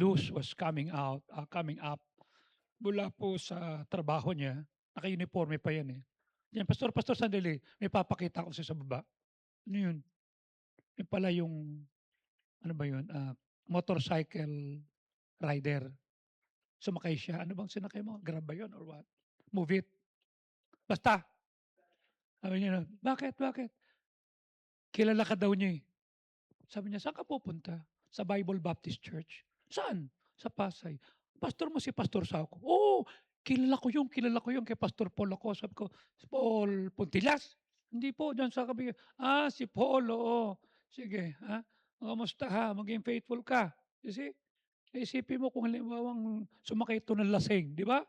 Luz was coming up mula po sa trabaho niya. Naka-uniforme pa yan eh. Yan, pastor, sandali. May papakita ko sa baba. Ano yun? Yun pala yung, ano ba yun? Motorcycle rider. Sumakay siya. Ano bang sinakay mo? Grab ba yun or what? Move it. Basta. Sabi niya, bakit? Kilala ka daw niya eh. Sabi niya, saan ka pupunta? Sa Bible Baptist Church. Saan? Sa Pasay. Pastor mo si Pastor Sauko. Oo, kilala ko yung kay Pastor Paul ako. Sabi ko, Paul Puntilas? Hindi po, dyan sa kabiga. Si Paul, oo. Sige, ha? Kamusta ha? Maging faithful ka. You see? Isipin mo kung halimbawang sumakay ito ng lasing, di ba?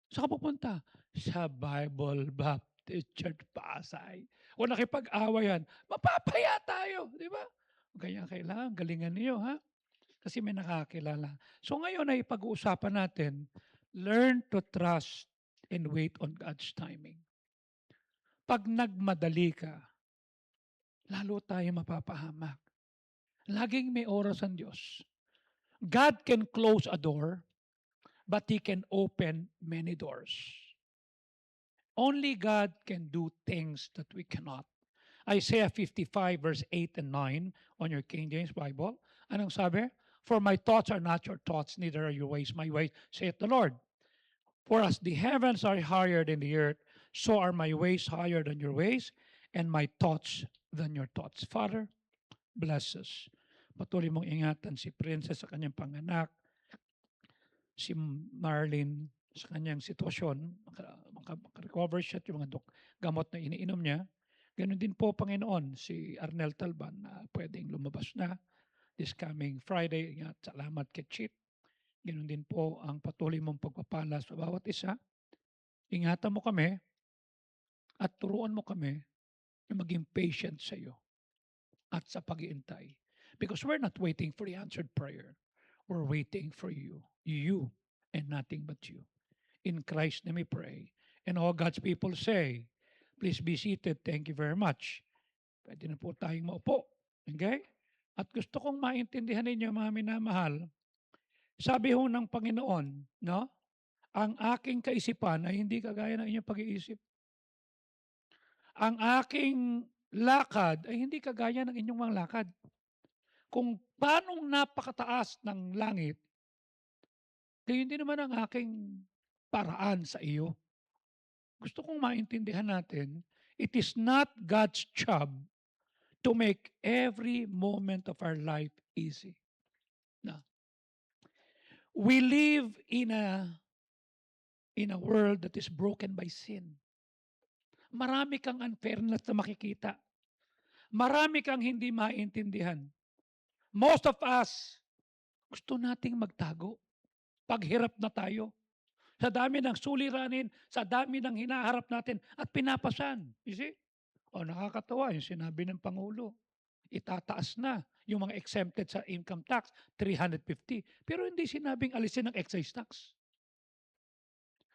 Saan ka pupunta? Sa Bible Baptist Church Pasay. O nakipag-awayan, mapapaya tayo, di ba? Kaya kailangan galingan niyo, ha? Kasi may nakakilala. So ngayon ay pag-uusapan natin, learn to trust and wait on God's timing. Pag nagmadali ka, lalo tayo mapapahamak. Laging may oras ang Diyos. God can close a door, but He can open many doors. Only God can do things that we cannot. Isaiah 55 verse 8 and 9 on your King James Bible. Anong sabi? For my thoughts are not your thoughts, neither are your ways my ways, saith the Lord. For as the heavens are higher than the earth, so are my ways higher than your ways, and my thoughts than your thoughts. Father, bless us. Patuloy mong ingatan si Princess sa kanyang panganak, si Marlene sa kanyang sitwasyon, maka-recover siya at yung mga gamot na iniinom niya. Ganon din po, Panginoon, si Arnel Talban na pwedeng lumabas na this coming Friday. Ingat, salamat kay Chip. Ganon din po ang patuloy mong pagpapala sa bawat isa. Ingatan mo kami at turuan mo kami na maging patient sa iyo at sa pag-iintay. Because we're not waiting for the answered prayer. We're waiting for you. You and nothing but you. In Christ name we pray. And all God's people say, please be seated. Thank you very much. Pwede na po tayong maupo. Okay? At gusto kong maintindihan ninyo, mga minamahal, sabi ho ng Panginoon, no? Ang aking kaisipan ay hindi kagaya ng inyong pag-iisip. Ang aking lakad ay hindi kagaya ng inyong mga lakad. Kung paanong napakataas ng langit, gayon din naman ang aking paraan sa iyo. Gusto kong maintindihan natin, it is not God's job to make every moment of our life easy. No. We live in a world that is broken by sin. Marami kang unfairness na makikita. Marami kang hindi maintindihan. Most of us, gusto nating magtago. Paghirap na tayo. Sa dami ng suliranin, sa dami ng hinaharap natin at pinapasan. You see? Nakakatawa yung sinabi ng Pangulo. Itataas na yung mga exempted sa income tax, 350. Pero hindi sinabing alisin ang excise tax.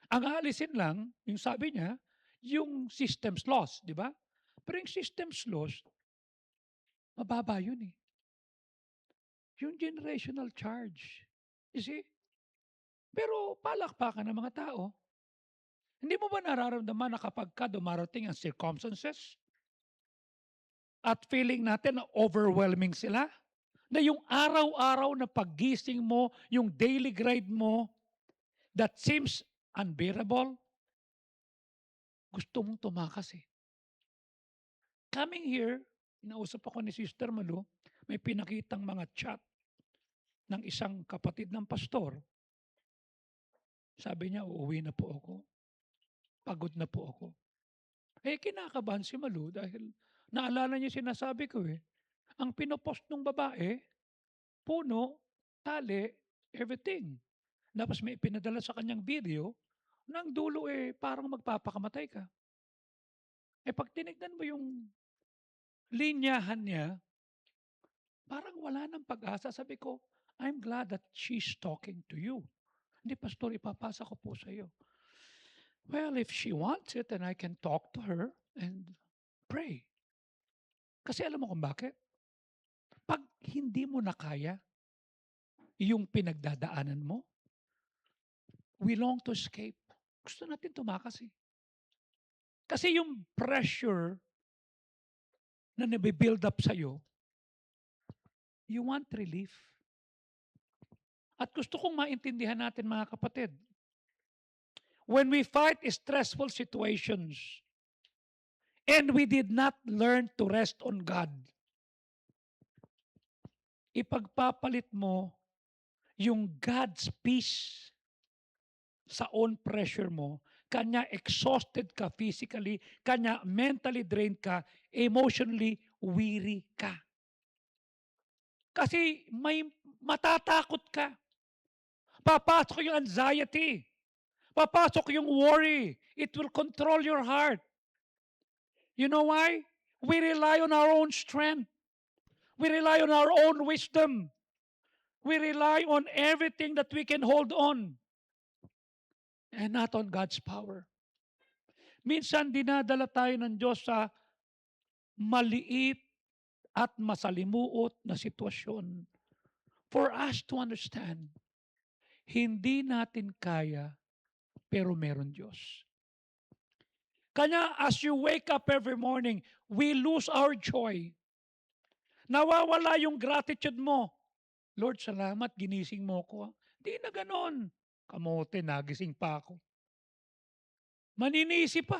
Ang aalisin lang, yung sabi niya, yung systems loss, di ba? Pero yung systems loss, mababa yun eh. Yung generational charge. You see? Pero palakpakan ng mga tao. Hindi mo ba nararamdaman na kapag ka dumarating ang circumstances at feeling natin na overwhelming sila? Na yung araw-araw na paggising mo, yung daily grind mo, that seems unbearable, gusto mong tumakas eh. Coming here, inausap ako ni Sister Malu, may pinakitang mga chat ng isang kapatid ng pastor. Sabi niya, uuwi na po ako. Pagod na po ako. Kinakabahan si Malu dahil naalala niya sinasabi ko eh. Ang pinopost ng babae, puno, tali, everything. Tapos may pinadala sa kanyang video, nang dulo parang magpapakamatay ka. Pag tinignan mo yung linyahan niya, parang wala nang pag-asa. Sabi ko, I'm glad that she's talking to you. Hindi, Pastor, ipapasa ko po sa iyo. Well, if she wants it, then I can talk to her and pray. Kasi alam mo kung bakit? Pag hindi mo na kaya, yung pinagdadaanan mo? We long to escape. Gusto natin tumakas eh. Kasi yung pressure na nabibuild up sa'yo, you want relief. At gusto kong maintindihan natin mga kapatid, when we fight stressful situations and we did not learn to rest on God, ipagpapalit mo yung God's peace sa own pressure mo, kanya exhausted ka physically, kanya mentally drained ka, emotionally weary ka. Kasi may matatakot ka. Papasok yung anxiety. Papasok yung worry. It will control your heart. You know why? We rely on our own strength. We rely on our own wisdom. We rely on everything that we can hold on and not on God's power. Minsan dinadala tayo ng Diyos sa maliit at masalimuot na sitwasyon for us to understand, hindi natin kaya, pero meron Diyos. Kanya as you wake up every morning, we lose our joy. Nawawala yung gratitude mo. Lord, salamat, ginising mo ko. Di na ganon. Kamote, nagising pa ako. Maninisi pa.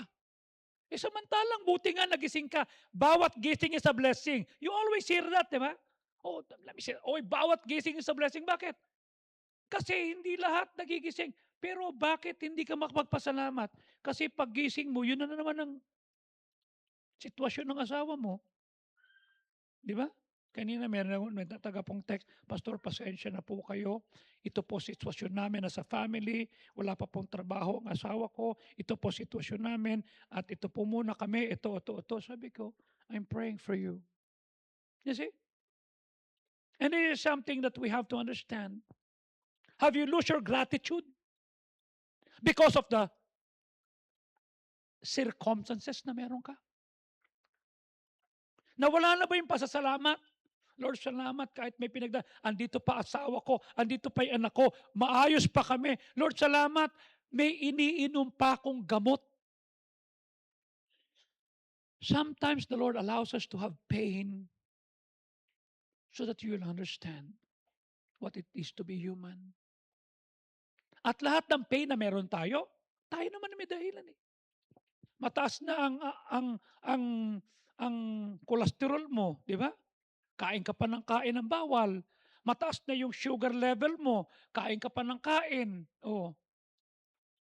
Samantalang buti nga nagising ka. Bawat gising is a blessing. You always hear that, di ba? Oh, let me say, bawat gising is a blessing. Bakit? Kasi hindi lahat nagigising. Pero bakit hindi ka makapagpasalamat? Kasi pag gising mo, yun na naman ang sitwasyon ng asawa mo. Di ba? Kanina may taga pong text, Pastor, pasensya na po kayo. Ito po sitwasyon namin as a family. Wala pa pong trabaho ang asawa ko. Ito po sitwasyon namin. At ito po muna kami. Ito. Sabi ko, I'm praying for you. You see? And it is something that we have to understand. Have you lost your gratitude? Because of the circumstances na meron ka? Nawala na ba yung pasasalamat? Lord, salamat kahit may andito pa asawa ko, andito pa yung anak ko, maayos pa kami. Lord, salamat, may iniinom pa akong gamot. Sometimes the Lord allows us to have pain so that you will understand what it is to be human. At lahat ng pain na meron tayo naman may dahilan eh. Mataas na ang cholesterol mo, di ba? Kain ka pa ng kain ng bawal. Mataas na yung sugar level mo. Kain ka pa ng kain. Oh.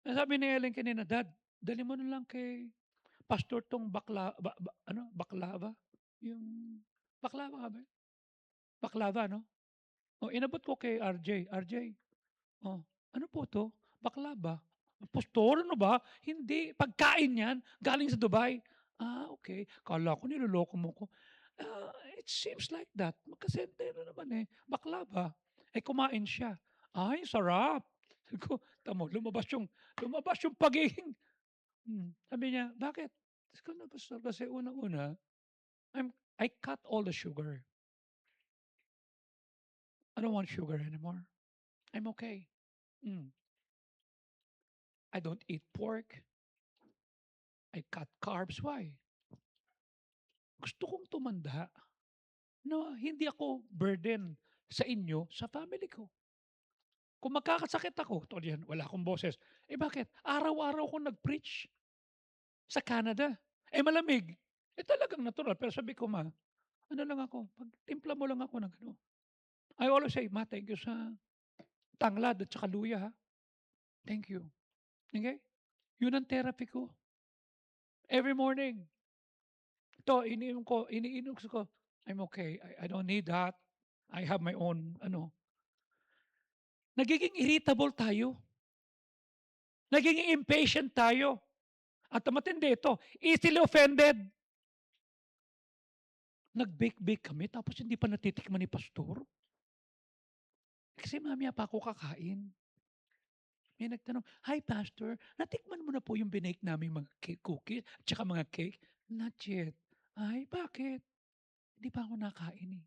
Sabi ni Ellen kanina, Dad, dali mo na lang kay Pastor tong baklava? Yung baklava ba? Baklava, no? Oh, inabot ko kay RJ. RJ, oh, ano po to? Baklava. Pastor, ano ba? Hindi. Pagkain yan. Galing sa Dubai. Ah, okay. Kala ko niloloko mo ko. It seems like that. Magkasente na naman eh. Baklava. Kumain siya. Ay, sarap. Sabi ko, tamo, lumabas yung pagiging. Sabi niya, bakit? Sabi ko, na, Pastor, kasi unang-una, I cut all the sugar. I don't want sugar anymore. I'm okay. I don't eat pork. I cut carbs. Why? Gusto kong tumanda na hindi ako burden sa inyo, sa family ko. Kung magkakasakit ako, tol yan, wala akong boses. Bakit? Araw-araw ko nag-preach sa Canada. Malamig. Talagang natural. Pero sabi ko, Ma, ano lang ako, pagtimpla mo lang ako ng ano. I always say, Ma, thank you sa tanglad at saka luya, ha? Thank you. Okay? Yun ang therapy ko. Every morning. Ito, iniinom ko, I'm okay. I don't need that. I have my own, Nagiging irritable tayo. Nagiging impatient tayo. At matindi ito, easily offended. Nag-bake-bake kami, tapos hindi pa natitikman ni Pastor. Kasi mamaya pa ako kakain. May nagtanong, Hi Pastor, natikman mo na po yung binake namin mga cookies at saka mga cake? Not yet. Ay, bakit? Hindi pa ako nakain eh.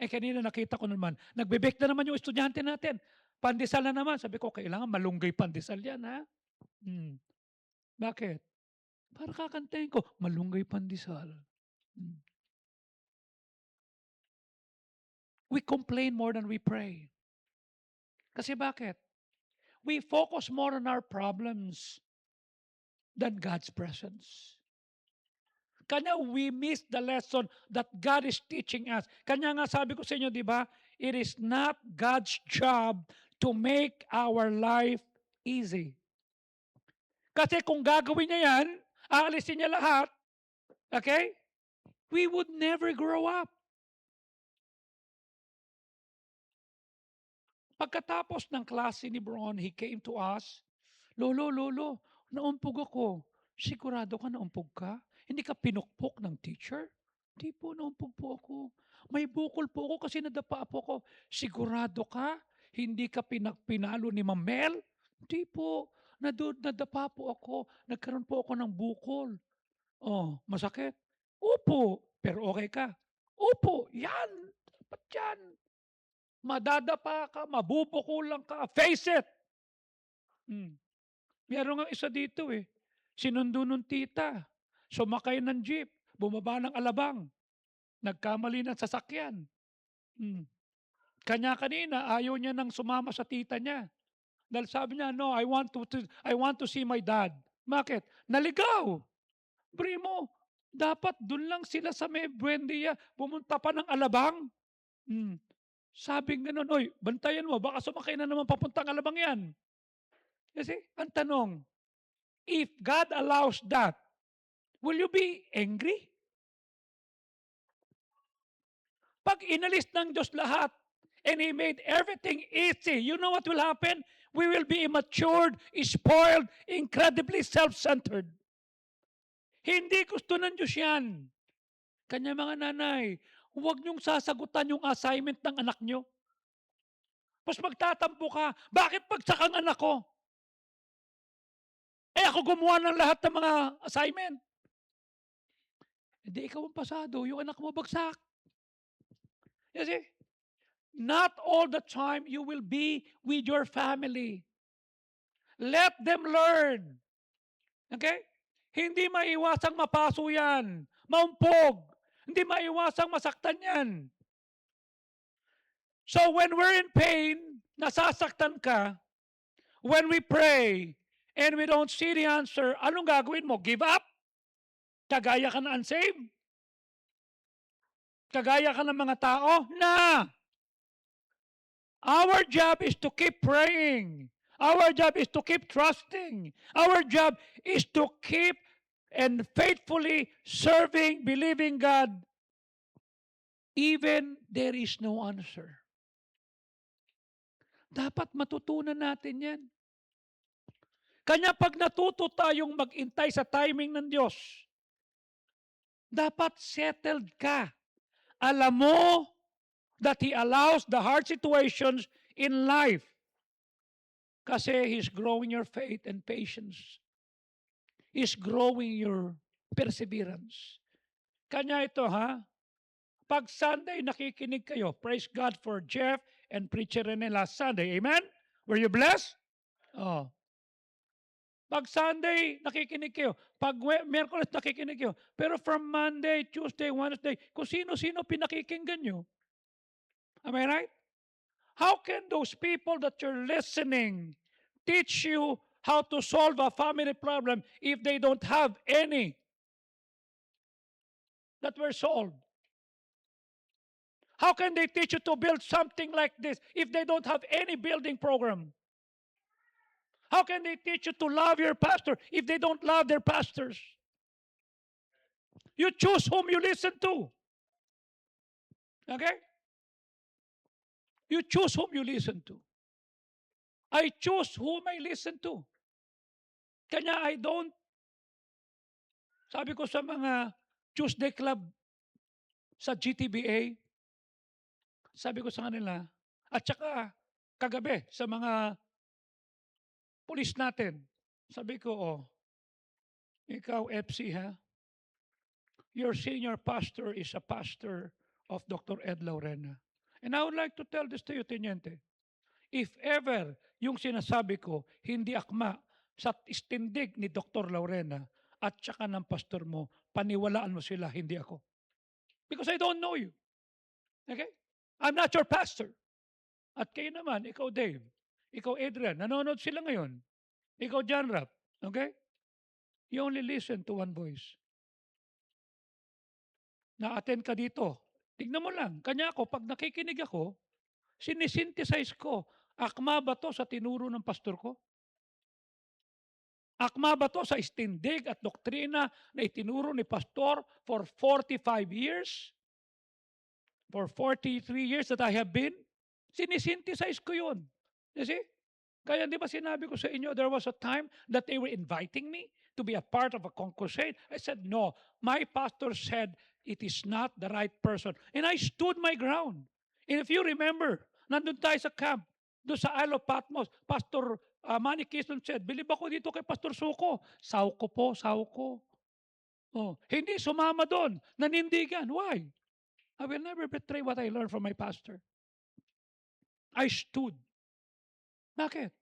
Kanina nakita ko naman, nagbe-bake na naman yung estudyante natin. Pandesal na naman. Sabi ko, kailangan malunggay pandesal yan, ha? Bakit? Para kakantahin ko, malunggay pandesal. We complain more than we pray. Kasi bakit? We focus more on our problems than God's presence. Kanya we miss the lesson that God is teaching us. Kanya nga sabi ko sa inyo, di ba? It is not God's job to make our life easy. Kasi kung gagawin niya yan, aalisin niya lahat, okay? We would never grow up. Pagkatapos ng klase ni Bron, he came to us, Lolo, naumpog ako. Sigurado ka naumpog ka? Hindi ka pinukpok ng teacher? Hindi po, naumpog po ako. May bukol po ako kasi nadapa po ako. Sigurado ka? Hindi ka pinalo ni Ma'am Mel? Hindi po, nadapa po ako. Nagkaroon po ako ng bukol. Oh, masakit? Opo, pero okay ka? Opo, yan. Dapat yan. Madadapa ka, mabubukulan ka. Face it! Meron nga isa dito sinundo nung tita, sumakay ng jeep, bumaba ng alabang, nagkamali ng sasakyan. Kanya kanina, ayaw niya nang sumama sa tita niya. Dahil sabi niya, no, I want to see my dad. Bakit? Naligaw. Primo, dapat dun lang sila sa may Buendia, pumunta pa ng alabang. Sabi nga nun, oy, bantayan mo, baka sumakay na naman papuntang alabang yan. Kasi, ang tanong, if God allows that, will you be angry? Pag inalis ng Diyos lahat, and He made everything easy, you know what will happen? We will be immature, spoiled, incredibly self-centered. Hindi gusto ng Diyos yan. Kanya mga nanay, huwag niyong sasagutan yung assignment ng anak niyo. Tapos magtatampo ka, bakit pagsakang anak ko? Ako gumawa ng lahat ng mga assignment. Hindi ikaw ang pasado, yung anak mo bagsak. You see? Not all the time you will be with your family. Let them learn. Okay? Hindi maiwasang mapaso yan. Maumpog. Hindi maiwasang masaktan yan. So when we're in pain, nasasaktan ka, when we pray, and we don't see the answer, anong gagawin mo? Give up? Kagaya ka na unsaved? Kagaya ka ng mga tao? Na! Our job is to keep praying. Our job is to keep trusting. Our job is to keep and faithfully serving, believing God, even there is no answer. Dapat matutunan natin yan. Kanya pag natuto tayong mag-intay sa timing ng Diyos, dapat settled ka. Alam mo that He allows the hard situations in life kasi He's growing your faith and patience. He's growing your perseverance. Kanya ito pag Sunday nakikinig kayo, praise God for Jeff and Preacher Rene last Sunday. Amen? Were you blessed? Oh. Pag Sunday, nakikinig kayo. Pag Miyerkules, nakikinig kayo. Pero from Monday, Tuesday, Wednesday, kung sino-sino pinakikinggan nyo. Am I right? How can those people that you're listening teach you how to solve a family problem if they don't have any that were solved? How can they teach you to build something like this if they don't have any building program? How can they teach you to love your pastor if they don't love their pastors? You choose whom you listen to. Okay? You choose whom you listen to. I choose whom I listen to. Kanya I don't, sabi ko sa mga Tuesday Club sa GTBA, sabi ko sa kanila, at saka kagabi sa mga pulis natin, sabi ko, ikaw FC Your senior pastor is a pastor of Dr. Ed Laurena. And I would like to tell this to you, Teniente. If ever yung sinasabi ko hindi akma sa istindig ni Dr. Laurena at saka ng pastor mo, paniwalaan mo sila, hindi ako. Because I don't know you. Okay? I'm not your pastor. At kayo naman, ikaw Dave, ikaw Adrian, nanonood sila ngayon. Ikaw John Rap. Okay? You only listen to one voice. Na-attend ka dito. Tignan mo lang. Kanya ako, pag nakikinig ako, sinisynthesize ko. Akma ba to sa tinuro ng pastor ko? Akma ba to sa istindig at doktrina na itinuro ni pastor for 45 years? For 43 years that I have been? Sinisynthesize ko yun. You see? Kaya di ba sinabi ko sa inyo, there was a time that they were inviting me to be a part of a crusade. I said, no. My pastor said, it is not the right person. And I stood my ground. And if you remember, nandun tayo sa camp, doon sa Isle of Patmos, Pastor Manny Quezon said, bilib ako dito kay Pastor Suko. Sauko po, sauko. Oh, hindi sumama doon, nanindigan. Why? I will never betray what I learned from my pastor. I stood. Bakit?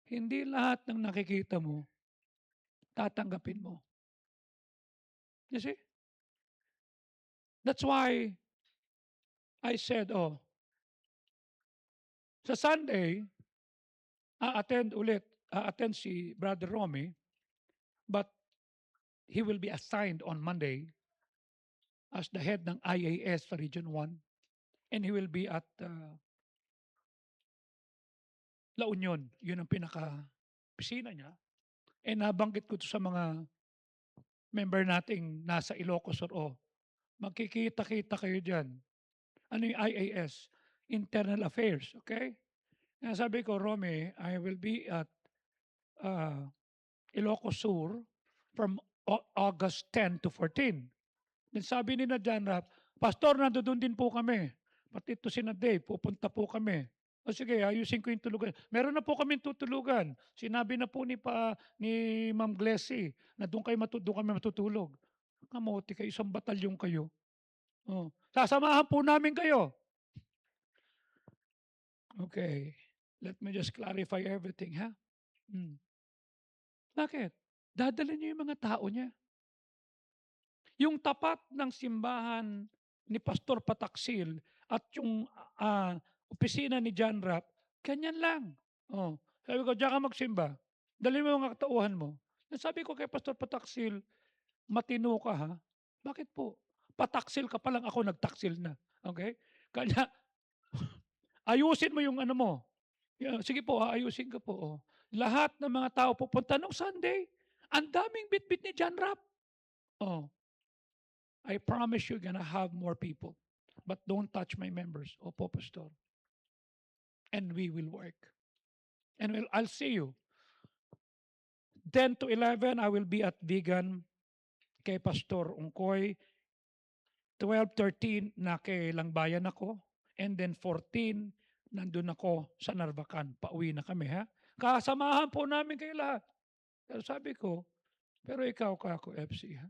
Hindi lahat ng nakikita mo, tatanggapin mo. You see? That's why I said, sa Sunday, a-attend si Brother Romy, but he will be assigned on Monday as the head ng IAS sa Region 1, and he will be at La Union. Yun ang pinaka-pisina niya. And nabanggit ko to sa mga member nating nasa Ilocos Sur. Magkikita-kita kayo dyan. Ano yung IAS? Internal Affairs, okay? Kaya sabi ko, Romy, I will be at Ilocos Sur from August 10 to 14. Then sabi ni na John Rapp, Pastor, nandoon din po kami. Pati ito si na Dave, pupunta po kami. O sige, ayusin ko yung tulugan. Meron na po kami tutulugan. Sinabi na po ni Ma'am Glessy na doon kami matutulog. Kamote kayo, isang batalyon kayo. Oh. Sasamahan po namin kayo. Okay. Let me just clarify everything, ha? Bakit? Dadala niyo yung mga tao niya. Yung tapat ng simbahan ni Pastor Pataksil at yung opisina ni John Rapp, ganyan lang. Oh. Sabi ko, diyan ka magsimba. Dali mo mga katauhan mo. Sabi ko kay Pastor Pataksil, matino ka ha? Bakit po? Pataksil ka pa lang, ako nagtaksil na. Okay? Kanya, ayusin mo yung ano mo. Sige po, ayusin ka po. Oh. Lahat ng mga tao pupunta nung Sunday, ang daming bitbit ni John Rapp. Oh. I promise you're gonna have more people. But don't touch my members, Opo Pastor. And we will work. And I'll see you. 10 to 11, I will be at Vegan kay Pastor Ungkoy. 12, 13, na kay Langbayan ako. And then 14, nandun ako sa Narvacan. Pauwi na kami, ha? Kasamahan po namin kayo lahat. Pero sabi ko, pero ikaw ka ako, FC, ha?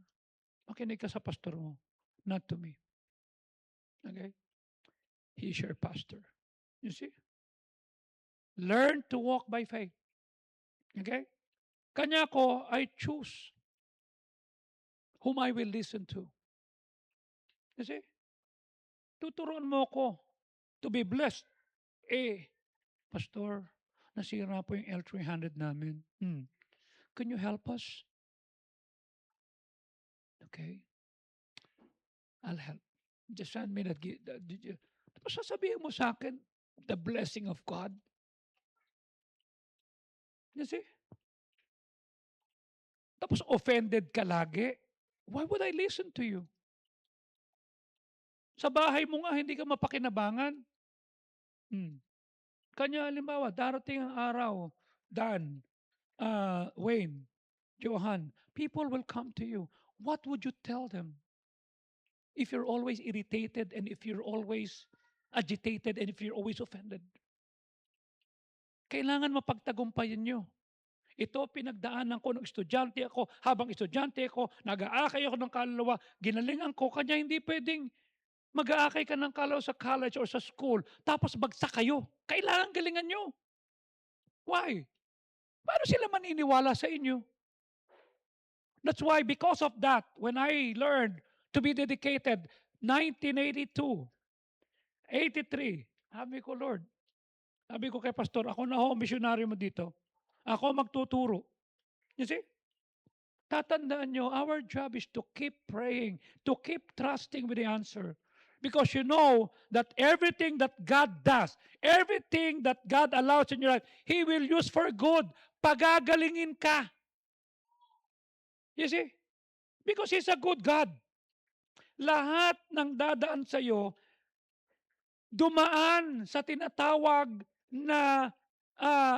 Makinig ka sa pastor mo, not to me. Okay? He's your pastor. You see? Learn to walk by faith. Okay? Kanya ko, I choose whom I will listen to. You see? Tuturuan mo ko to be blessed. Pastor, nasira po yung L300 namin. Can you help us? Okay. I'll help. Just send me that. Tapos sasabihin mo sa akin, the blessing of God. You see? Tapos offended ka lagi. Why would I listen to you? Sa bahay mo nga, hindi ka mapakinabangan. Kanya, halimbawa, darating ang araw, Dan, Wayne, Johan, people will come to you. What would you tell them? If you're always irritated and if you're always agitated and if you're always offended. Kailangan mapagtagumpayan nyo. Ito pinagdaanan ko ng estudyante ako. Habang estudyante ako, nag-aakay ako ng kaluluwa, ginalingan ko, kanya hindi pwedeng Mag-aakay ka ng sa college or sa school, tapos bagsak kayo. Kailangan galingan nyo. Why? Paano sila maniniwala sa inyo? That's why, because of that, when I learned to be dedicated, 1982, 83, sabi ko, Lord, sabi ko kay pastor, ako na ho, missionary mo dito. Ako magtuturo. You see? Tatandaan nyo, our job is to keep praying, to keep trusting with the answer. Because you know that everything that God does, everything that God allows in your life, He will use for good. Pagagalingin ka. You see? Because He's a good God. Lahat ng dadaan sa iyo, dumaan sa tinatawag na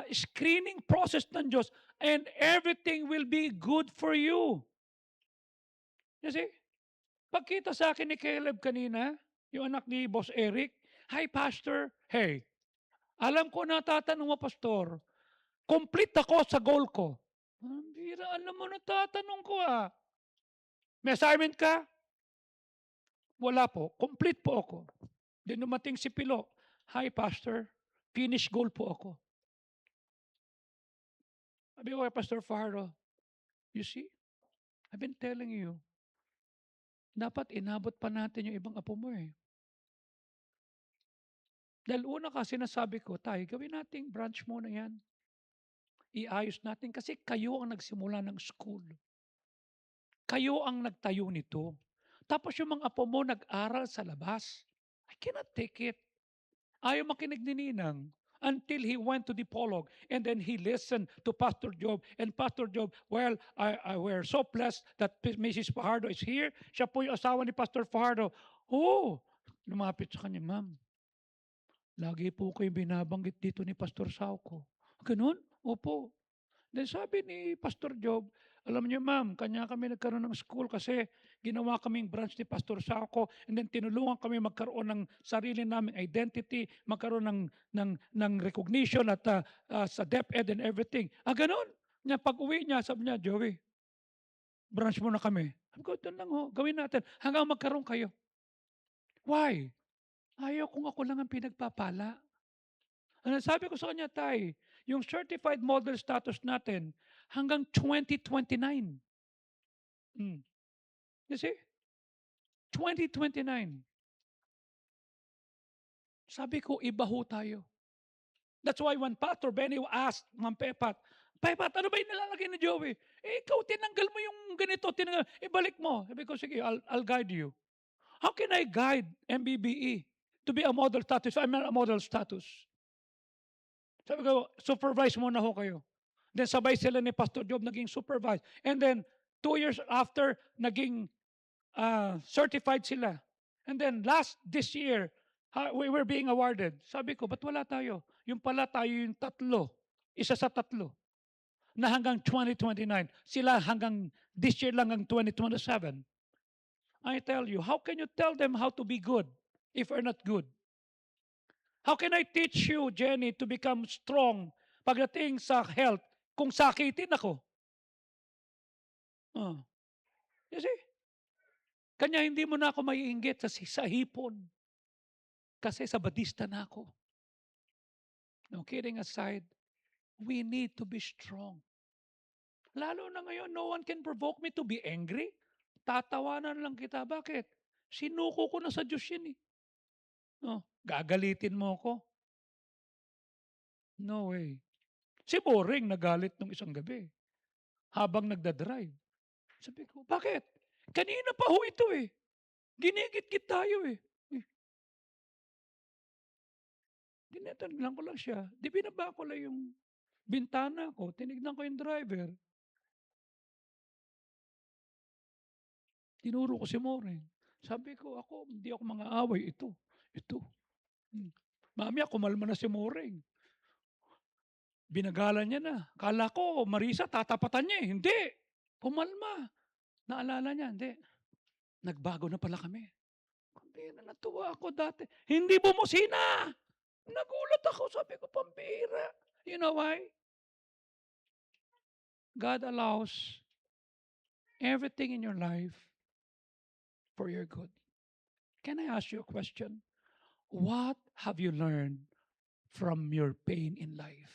screening process ng Diyos, and everything will be good for you. You see? Pagkita sa akin ni Caleb kanina, yung anak ni Boss Eric, "Hi, Pastor." Hey, alam ko na tatanong mo, Pastor, complete ako sa goal ko. Ang bira, alam mo na tatanong ko ah. May assignment ka? Wala po. Complete po ako. Then dumating si Pilo, "Hi, Pastor. Finish goal po ako." Sabi ko kay Pastor Faro, "You see, I've been telling you, dapat inabot pa natin yung ibang apo mo eh. Dahil una kasi sinasabi ko, Tay, gawin nating branch muna yan. Iayos natin kasi kayo ang nagsimula ng school. Kayo ang nagtayo nito. Tapos yung mga apo mo nag-aral sa labas. I cannot take it." Ayaw makinig ni Ninang until he went to Dipolog, and then he listened to Pastor Job. And Pastor Job, well, we're so blessed that Mrs. Fajardo is here. Siya po yung asawa ni Pastor Fajardo. Oh, lumapit sa kanya, "Ma'am, lagi po kayo binabanggit dito ni Pastor Sauko." Ganun? Opo. Then sabi ni Pastor Job, "Alam niyo ma'am, kanya kami nagkaroon ng school kasi ginawa kaming branch ni Pastor Sauko, and then tinulungan kami magkaroon ng sarili naming identity, magkaroon ng recognition at sa DepEd and everything." Ganun. Niya, pag-uwi niya, sabi niya, "Joey, branch mo na kami." Sabi ko, "Doon lang ho, gawin natin hanggang magkaroon kayo." Why? Ayaw kung ako lang ang pinagpapala. Ano sabi ko sa kanya, Tay, yung certified model status natin hanggang 2029. Mm. You see? 2029. Sabi ko, iba ho tayo. That's why when Pastor Benny asked Ma'am Pepat, "Pepat, ano ba yung nilalagay ni Joey?" Ikaw, tinanggal mo yung ganito, ibalik mo. Sabi ko, sige, I'll guide you. How can I guide MBBE to be a model status if I'm not a model status? Sabi ko, supervise muna ho kayo. Then sabay sila ni Pastor Job naging supervise. And then 2 years after, naging certified sila. And then this year, we were being awarded. Sabi ko, ba't wala tayo? Yung pala tayo yung tatlo. Isa sa tatlo. Na hanggang 2029. Sila hanggang this year lang hanggang 2027. I tell you, how can you tell them how to be good if you're not good? How can I teach you, Jenny, to become strong pagdating sa health kung sakitin ako? Oh. You see? Kanya hindi mo na ako maiinggit sa hipon. Kasi sa badista na ako. No, kidding aside, we need to be strong. Lalo na ngayon, no one can provoke me to be angry. Tatawanan lang kita. Bakit? Sinuko ko na sa Diyos yun eh. Oh, gagalitin mo ako? No way. Si Boring nagalit nung isang gabi habang nagdadrive. Sabi ko, bakit? Kanina pa ho ito eh. Ginigit-git tayo eh. Tinatanong ko lang siya. Di binaba ko lang yung bintana ko. Tinignan ko yung driver. Tinuro ko si Maureen. Sabi ko, hindi ako mga away. Ito. Mamaya, kumalma na si Maureen. Binagalan niya na. Kala ko, Marisa, tatapatan niya eh. Hindi. Kumalma. Naalala niya, hindi. Nagbago na pala kami. Pambira, natuwa ako dati. Hindi bumusina. Nagulat ako. Sabi ko, pambira. You know why? God allows everything in your life for your good. Can I ask you a question? What have you learned from your pain in life?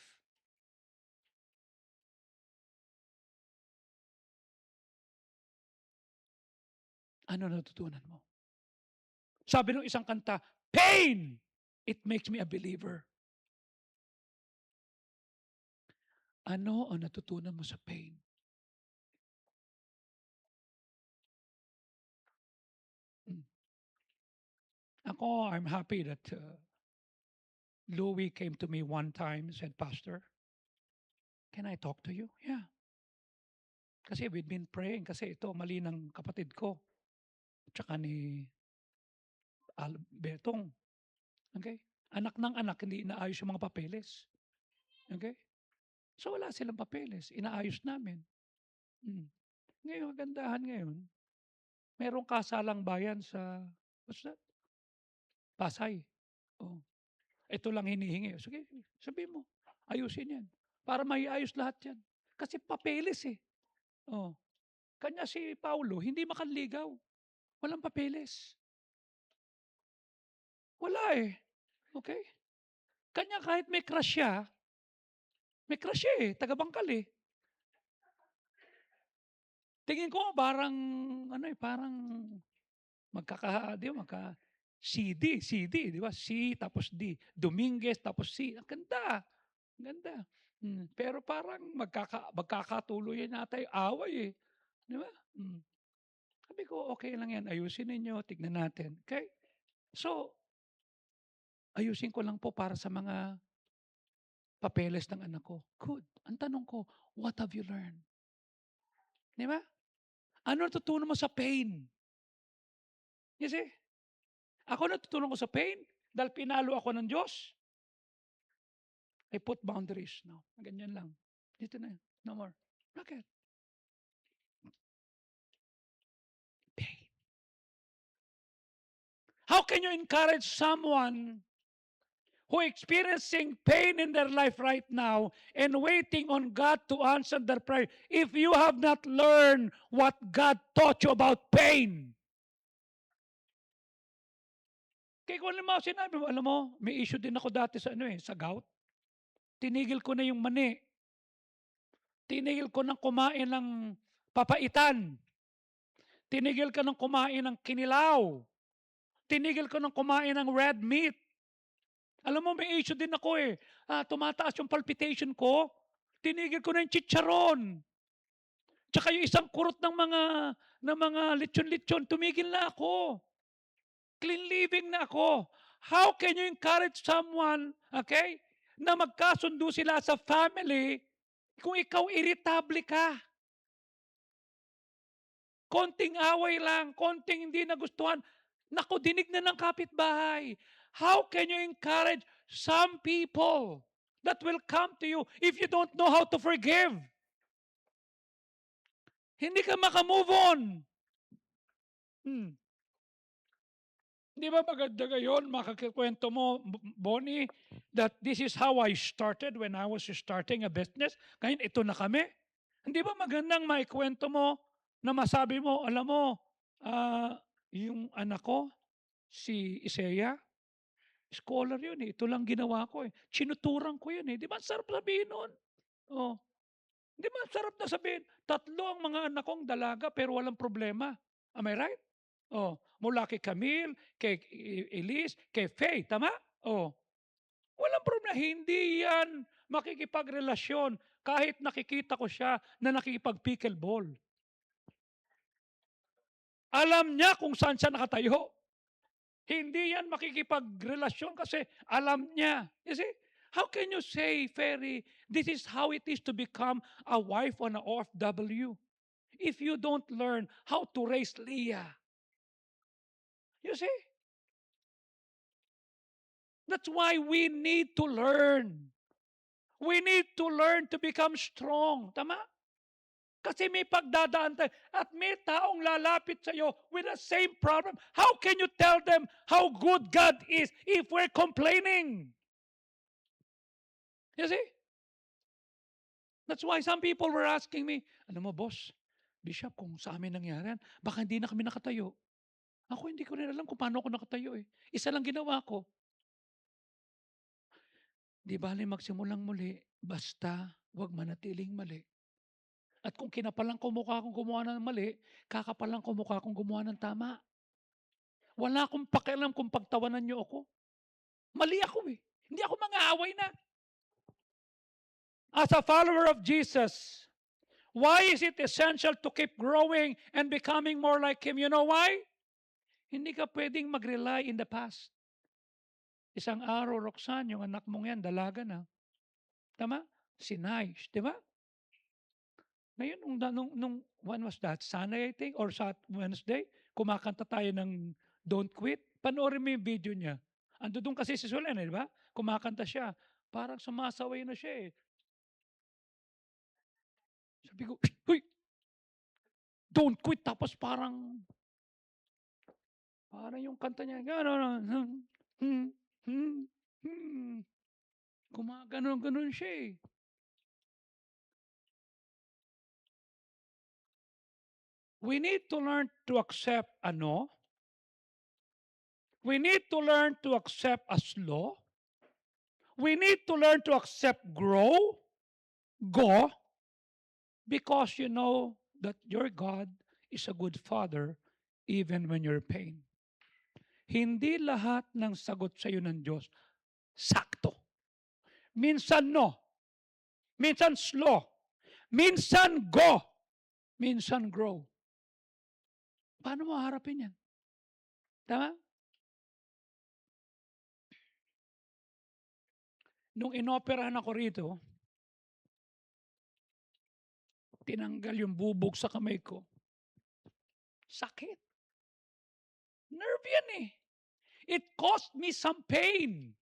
Ano natutunan mo? Sabi ng isang kanta, pain! It makes me a believer. Ano ang natutunan mo sa pain? Hmm. Ako, I'm happy that Louis came to me one time and said, Pastor, can I talk to you? Yeah. Kasi we've been praying kasi ito mali ng kapatid ko. Tsaka ni Albertong. Okay? Anak ng anak, hindi inaayos yung mga papeles. Okay? So wala silang papeles. Inaayos namin. Hmm. Ngayon, gandahan ngayon, merong kasalang bayan sa, what's that? Pasay. Oh. Ito lang hinihingi. Sige, sabi mo. Ayusin yan. Para maiayos lahat yan. Kasi papeles eh. Oh. Kanya si Paulo, hindi makanligaw. Walang papeles. Wala eh. Okay? Kanya kahit may crush siya eh, taga-Bangkal eh. Tingin ko parang, ano eh, parang di ba, CD, di ba? C tapos D. Dominguez tapos C. Ang ganda. Ang ganda. Pero parang magkakatuloy yata yung away eh. Di ba? Sabi ko, okay lang yan. Ayusin ninyo. Tignan natin. Okay? So, ayusin ko lang po para sa mga papeles ng anak ko. Good. Ang tanong ko, what have you learned? Di ba? Ano natutunan mo sa pain? You see? Ako natutunan ko sa pain dahil pinalo ako ng Diyos. I put boundaries. No, ganyan lang. Dito na. No more. Bakit? Pain. How can you encourage someone who experiencing pain in their life right now and waiting on God to answer their prayer if you have not learned what God taught you about pain? Kaya kung alam mo, sinabi mo, alam mo, may issue din ako dati sa sa gout. Tinigil ko na yung mani. Tinigil ko ng kumain ng papaitan. Tinigil ko ng kumain ng kinilaw. Tinigil ko ng kumain ng red meat. Alam mo, may issue din ako eh. Tumataas yung palpitation ko. Tinigil ko na yung chicharon. Tsaka yung isang kurot ng mga lechon-lechon, tumigil na ako. Clean living na ako. How can you encourage someone, okay, na magkasundo sila sa family kung ikaw irritable ka? Konting away lang, konting hindi nagustuhan, naku, dinig na ng kapitbahay. How can you encourage some people that will come to you if you don't know how to forgive? Hindi ka makamove on. Di ba maganda ngayon, makakikwento mo, Bonnie, that this is how I started when I was starting a business. Ngayon, ito na kami. Hindi ba magandang maikwento mo na masabi mo, alam mo, yung anak ko, si Isaiah, scholar yun eh. Ito lang ginawa ko eh. Sinuturan ko yun eh. Di ba sarap sabihin nun? Oh. Di ba sarap na sabihin, tatlo ang mga anak kong dalaga pero walang problema. Am I right? Oh, mula kay Camille, kay Elise, kay Faye, tama? Oh, walang problema. Hindi yan makikipagrelasyon kahit nakikita ko siya na nakikipag-pickleball. Alam niya kung saan siya nakatayo. Hindi yan makikipagrelasyon kasi alam niya. You see? How can you say, Ferry, this is how it is to become a wife on a OFW if you don't learn how to raise Leah? You see? That's why we need to learn. We need to learn to become strong. Tama? Kasi may pagdadaan tayo at may taong lalapit sa iyo with the same problem. How can you tell them how good God is if we're complaining? You see? That's why some people were asking me, alam mo boss, Bishop, kung sa amin nangyari yan, baka hindi na kami nakatayo. Ako hindi ko rin alam kung paano ako nakatayo eh. Isa lang ginawa ko. Di bale magsimulang muli, basta wag manatiling mali. At kung kinapalan ko mukha kong gumawa ng mali, kakapalan ko mukha kong gumawa ng tama. Wala akong pakialam kung pagtawanan niyo ako. Mali ako eh. Hindi ako mang-aaway na. As a follower of Jesus, why is it essential to keep growing and becoming more like Him? You know why? Hindi ka pwedeng mag-rely in the past. Isang araw, Roxanne, yung anak mong yan, dalaga na. Tama? Si Nice, di ba? Ngayon, when was that? Sunday, I think, or Wednesday, kumakanta tayo ng Don't Quit. Panoorin mo yung video niya. Ando doon kasi si Solen, di ba? Kumakanta siya. Parang sumasaway na siya eh. Sabi ko, huy, don't quit. Tapos parang yung kanta niya, gano'n, gumaganon-ganon siya eh. We need to learn to accept ano. We need to learn to accept a slow. We need to learn to accept go, because you know that your God is a good Father even when you're pain. Hindi lahat ng sagot sa iyo ng Diyos sakto. Minsan no, minsan slow, minsan go, minsan grow. Paano mo haharapin yan? Tama? Nung inoperahan ako rito, tinanggal yung bubog sa kamay ko. Sakit. Nerve yan eh. It caused me some pain.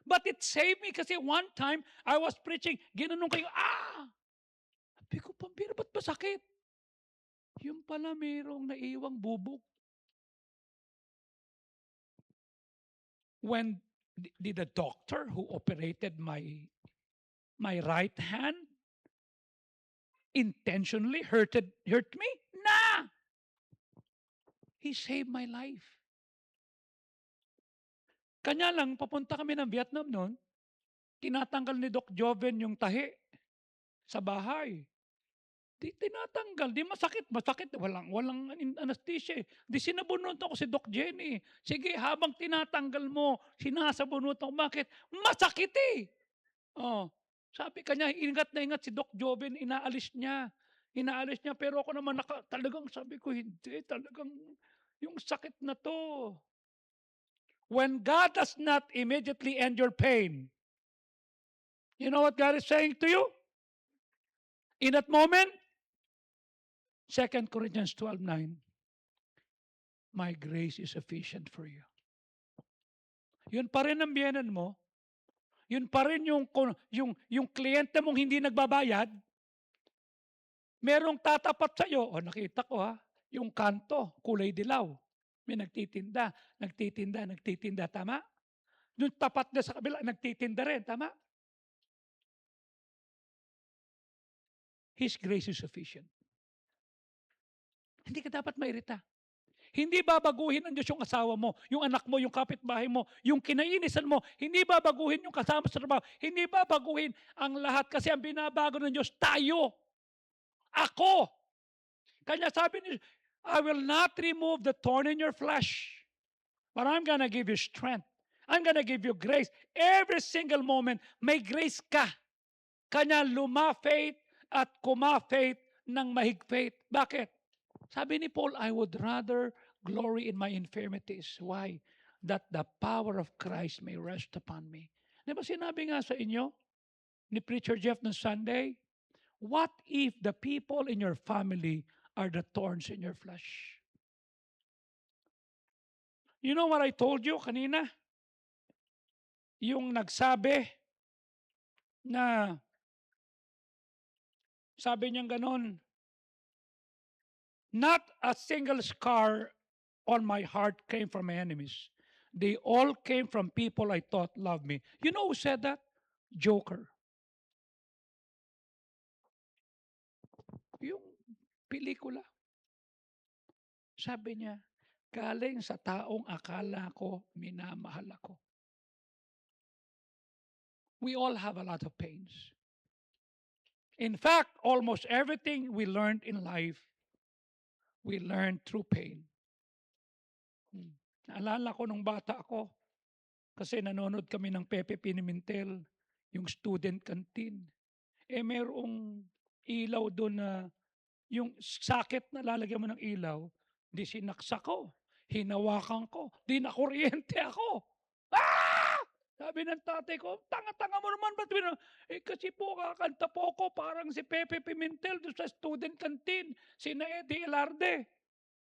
But it saved me kasi one time, I was preaching, ginanong kayo, Sabi ko, pambira, ba't ba sakit? Yung pala mayroong naiwang bubog. When did the doctor who operated my right hand intentionally hurt me? Nah! He saved my life. Kanya lang, papunta kami ng Vietnam noon, tinatanggal ni Doc Joven yung tahi sa bahay. Di tinatanggal, di masakit, walang anesthesia. Di sinabunot ako si Doc Jenny. Sige, habang tinatanggal mo, sinasabunot ako. Bakit? Masakit eh. Oh, sabi kanya, ingat na ingat si Doc Joven, inaalis niya. Inaalis niya, pero ako naman talagang sabi ko, hindi, talagang yung sakit na to. When God does not immediately end your pain, you know what God is saying to you? In that moment, 2 Corinthians 12:9, my grace is sufficient for you. Yun pa rin ang biyenan mo, yun pa rin yung kliyente mong hindi nagbabayad, merong tatapat sa iyo, nakita ko yung kanto, kulay dilaw. May nagtitinda, tama? Yung tapat na sa kabila, nagtitinda rin, tama? His grace is sufficient. Hindi ka dapat mairita. Hindi babaguhin ng Diyos yung asawa mo, yung anak mo, yung kapitbahay mo, yung kinainisan mo. Hindi babaguhin yung kasama sa trabaho. Hindi babaguhin ang lahat kasi ang binabago ng Diyos, tayo. Ako. Kanya sabi niya, I will not remove the thorn in your flesh, but I'm gonna give you strength. I'm gonna give you grace. Every single moment, may grace ka. Kanya lumafate at kumafate ng mahigpit. Bakit? Sabi ni Paul, I would rather glory in my infirmities. Why? That the power of Christ may rest upon me. Di ba sinabi nga sa inyo ni Preacher Jeff ng Sunday, what if the people in your family are the thorns in your flesh? You know what I told you kanina? Yung nagsabi na, sabi niyang ganon, not a single scar on my heart came from my enemies. They all came from people I thought loved me. You know who said that? Joker. Yung pelikula. Sabi niya, galing sa taong akala ko minamahal ako. We all have a lot of pains. In fact, almost everything we learned in life, we learned through pain. Naalala ko nung bata ako, kasi nanonood kami ng Pepe Pinimintel, yung student canteen. Merong ilaw doon na yung socket na lalagyan mo ng ilaw, di sinaksak ko, hinawakan ko, di nakuryente ako. Ah! Sabi ng tatay ko, tanga-tanga mo naman, ba't kasi po kakanta po ko parang si Pepe Pimentel doon sa student canteen, si Eddie Elarde.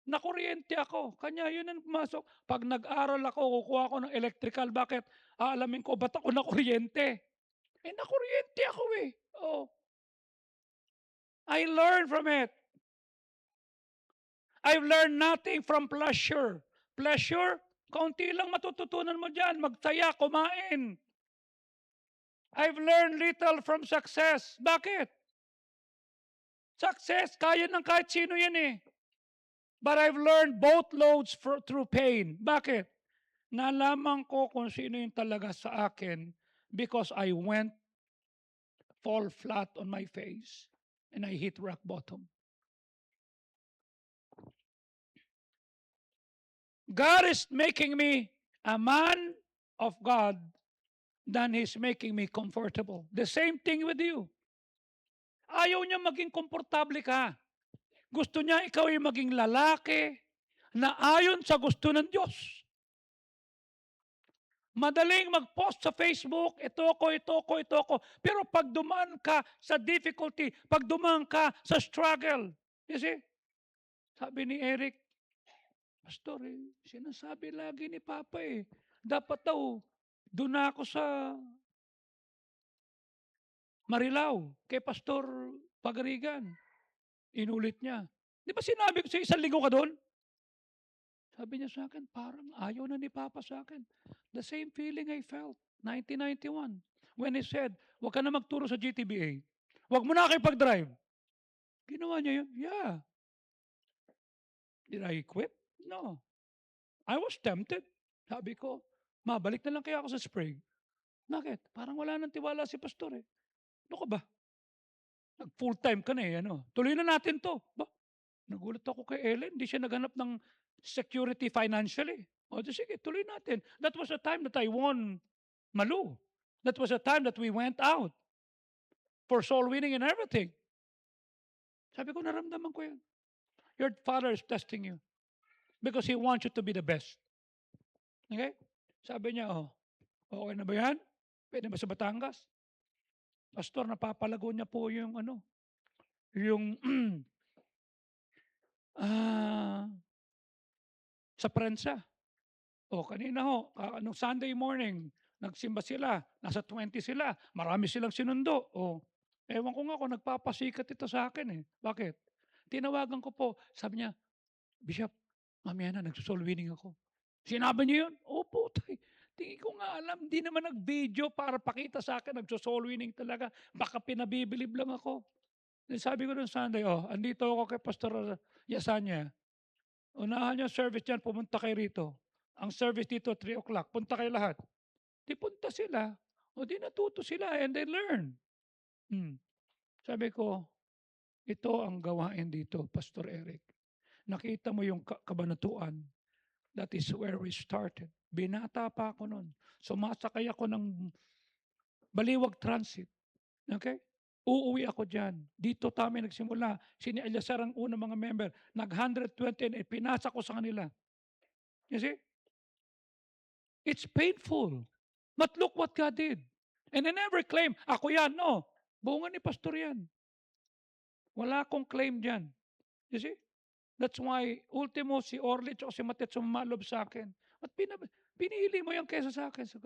Nakuryente ako. Kanya yun ang pumasok. Pag nag-aral ako, kukuha ako ng electrical. Bakit? Aalamin ko, ba't ako nakuryente? Nakuryente ako eh. Oh. I learned from it. I've learned nothing from pleasure. Pleasure, kaunti lang matututunan mo dyan. Magsaya, kumain. I've learned little from success. Bakit? Success, kaya ng kahit sino yan eh. But I've learned both loads through pain. Bakit? Nalaman ko kung sino yung talaga sa akin because I went fall flat on my face and I hit rock bottom. God is making me a man of God than He's making me comfortable. The same thing with you. Ayaw niya maging komportable ka. Gusto niya ikaw ay maging lalaki na ayon sa gusto ng Diyos. Madaling mag-post sa Facebook, ito ko. Pero pag dumaan ka sa difficulty, pag dumaan ka sa struggle, you see? Sabi ni Eric, Pastor, sinasabi lagi ni Papa dapat daw, doon na ako sa Marilao, kay Pastor Pagarigan. Inulit niya. Di ba sinabi ko sa isang linggo ka doon? Sabi niya sa akin, parang ayaw na ni Papa sa akin. The same feeling I felt, 1991. When he said, huwag ka na magturo sa GTBA. Huwag mo na pakipag-drive. Ginawa niya yun? Yeah. Did I quit? No. I was tempted. Sabi ko, balik na lang kaya ako sa Sprague. Bakit? Parang wala nang tiwala si Pastor eh. Ano ka ba? Nag-full time ka na Tuloy na natin to. Ba? Nagulat ako kay Ellen. Hindi siya naghanap ng security financially. Sige, tuloy natin. That was the time that I won Malu. That was the time that we went out for soul winning and everything. Sabi ko, naramdaman ko yan. Your Father is testing you because He wants you to be the best. Okay? Sabi niya, okay na ba yan? Pwede ba sa Batangas? Pastor, napapalago niya po yung sa prensa. Kanina nung Sunday morning, nagsimba sila, nasa 20 sila, marami silang sinundo. Ewan ko nga kung nagpapasikat ito sa akin Bakit? Tinawagan ko po, sabi niya, Bishop, mamaya na, nagsosoul winning ako. Sinabi niyo yun? Opo, tay. Tingin ko nga alam, di naman nag-video para pakita sa akin, nagsosoul winning talaga. Baka pinabibilib lang ako. Then sabi ko nung Sunday, andito ako kay Pastor Yasanya. Unahan niyo service dyan, pumunta kayo rito. Ang service dito, 3 o'clock. Punta kayo lahat. Di punta sila. Di natuto sila and they learn. Sabi ko, ito ang gawain dito, Pastor Eric. Nakita mo yung kabanatuan. That is where we started. Binata pa ako noon. Sumasakay ako ng Baliwag Transit. Okay? Uuwi ako dyan. Dito kami nagsimula. Sini Eliasar ang unang mga member. Nag-120 and pinasa ko sa kanila. You see? It's painful. But look what God did. And I never claim, ako yan. No. Bunga ni Pastor yan. Wala akong claim dyan. You see? That's why, ultimo, si Orlich o si Matet sumalob sa akin. At pinili mo yan kesa sa akin. So,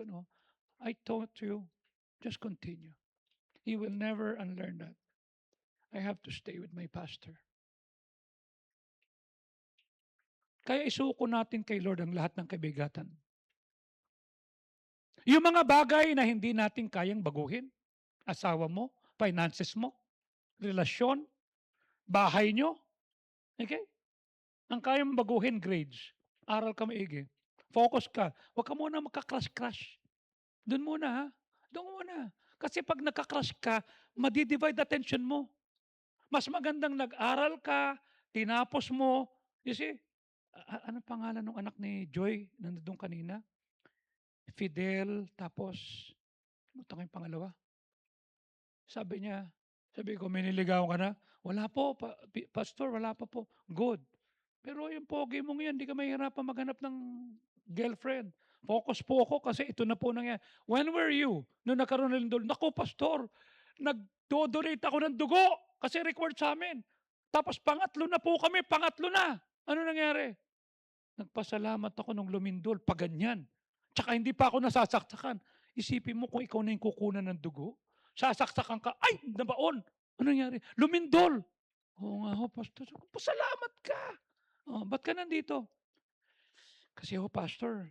I told you, just continue. He will never unlearn that. I have to stay with my pastor. Kaya isuko natin kay Lord ang lahat ng kabigatan. Yung mga bagay na hindi natin kayang baguhin, asawa mo, finances mo, relasyon, bahay nyo, okay? Ang kayang baguhin, grades. Aral ka maigi. Focus ka. Huwag ka muna magka-crush-crush. Do'n muna, ha? Do'n muna. Kasi 'pag nagka-crush ka, madi-divide attention mo. Mas magandang nag-aral ka, tinapos mo. You see, anong pangalan nung anak ni Joy na nandun kanina? Fidel, tapos kalimutan ko yung pangalawa. Sabi niya, sabi ko, "May niligawan ka na?" "Wala po, pastor, wala pa po." "Good. Pero yung pogi mong yan, 'di ka mahihirapang maghanap ng girlfriend." Focus po ako kasi ito na po nangyari. "When were you nung nagkaroon ng lindol?" "Naku pastor, nagdo-donate ako ng dugo kasi required sa'min. Tapos pangatlo na po kami, pangatlo na." "Ano nangyari?" "Nagpasalamat ako nung lumindol, pa ganyan. Tsaka hindi pa ako nasasaksakan." Isipin mo kung ikaw na yung kukunan ng dugo, sasaksakan ka, "Ay, nabaon." "Ano nangyari?" "Lumindol." "Oo nga ho, pastor." "Pasalamat ka." "Oh, ba't ka nandito?" "Kasi ho, pastor,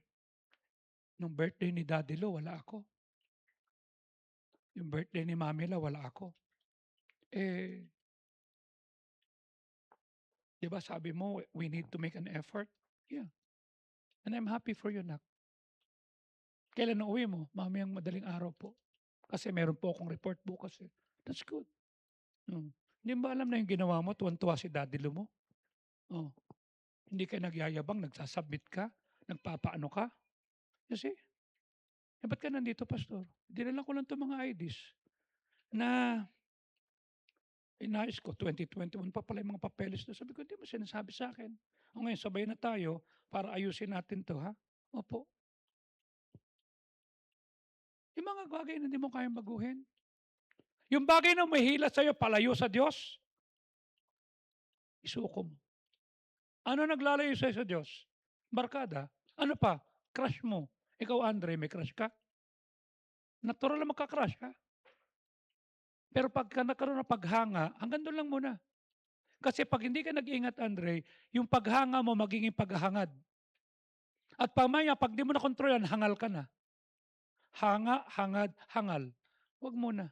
nung birthday ni Daddy Lo, wala ako. Yung birthday ni Mami La, wala ako. Eh, 'di ba sabi mo, we need to make an effort?" "Yeah, and I'm happy for you, nak." "Kailan ang uwi mo?" "Mamayang madaling araw po. Kasi meron po akong report bukas, eh." "That's good." Hmm. Hindi mo ba alam na yung ginawa mo, tuwang-tuwa si Daddy Lo mo? Oh, hindi ka nagyayabang, nagsa-submit ka, nagpapaano ka. You see? "Eh, ba't ka nandito, pastor?" "Dinala ko lang 'tong mga IDs na inayos ko, 2021 pa pala yung mga papeles na." Sabi ko, "Hindi mo sinasabi sa akin. O ngayon sabay na tayo para ayusin natin 'to, ha?" "Opo." Yung mga bagay na hindi mo kayang baguhin. Yung bagay na humihila sa'yo palayo sa Diyos, isuko mo. Ano naglalayo sa'yo sa Diyos? Barkada. Ano pa? Crush mo. Ikaw, Andre, may crush ka? Natural lang magka-crush ka. Pero pagka nagkaroon ng paghanga, hanggang do'n lang muna. Kasi 'pag hindi ka nag-ingat, Andre, yung paghanga mo magiging paghahangad. At pamaya 'pag di mo nakontrol yan, hangal ka na. Hanga, hangad, hangal. Wag muna.